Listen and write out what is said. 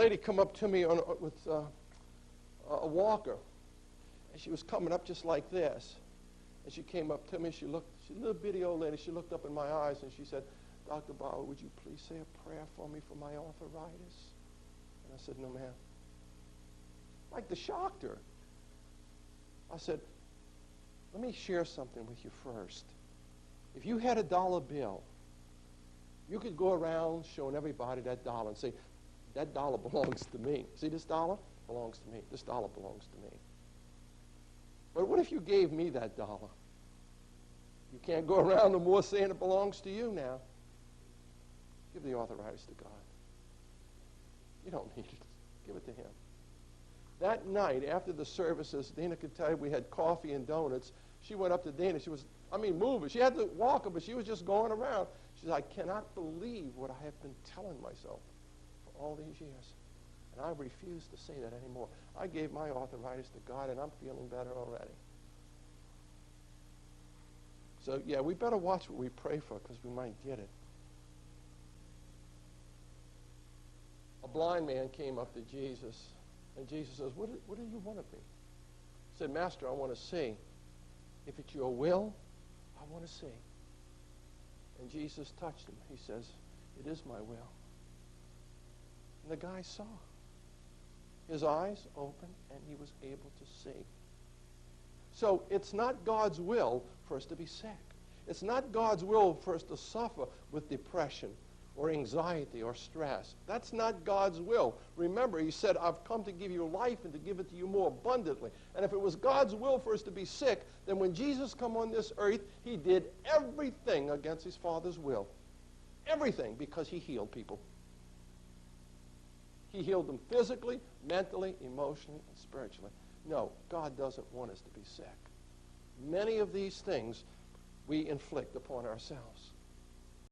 lady come up to me with a walker, and she was coming up just like this. And she came up to me, she's a little bitty old lady, she looked up in my eyes and she said, Dr. Bauer, would you please say a prayer for me for my arthritis? And I said, no, ma'am. Like the shocked her. I said, let me share something with you first. If you had $1 bill, you could go around showing everybody that dollar and say, that dollar belongs to me. See this dollar? Belongs to me. This dollar belongs to me. But what if you gave me that dollar? You can't go around no more saying it belongs to you now. Give the arthritis to God. You don't need it. Give it to him. That night, after the services, Dana could tell you we had coffee and donuts. She went up to Dana. She was, moving. She had to walk her, but she was just going around. She said, I cannot believe what I have been telling myself for all these years. And I refuse to say that anymore. I gave my arthritis to God, and I'm feeling better already. So, yeah, we better watch what we pray for because we might get it. A blind man came up to Jesus, and Jesus says, what do you want of me? He said, Master, I want to see. If it's your will, I want to see. And Jesus touched him. He says, it is my will. And the guy saw. His eyes opened, and he was able to see. So it's not God's will for us to be sick. It's not God's will for us to suffer with depression or anxiety or stress. That's not God's will. Remember, he said, I've come to give you life and to give it to you more abundantly. And if it was God's will for us to be sick, then when Jesus came on this earth, he did everything against his Father's will. Everything, because he healed people. He healed them physically, mentally, emotionally, and spiritually. No, God doesn't want us to be sick. Many of these things we inflict upon ourselves.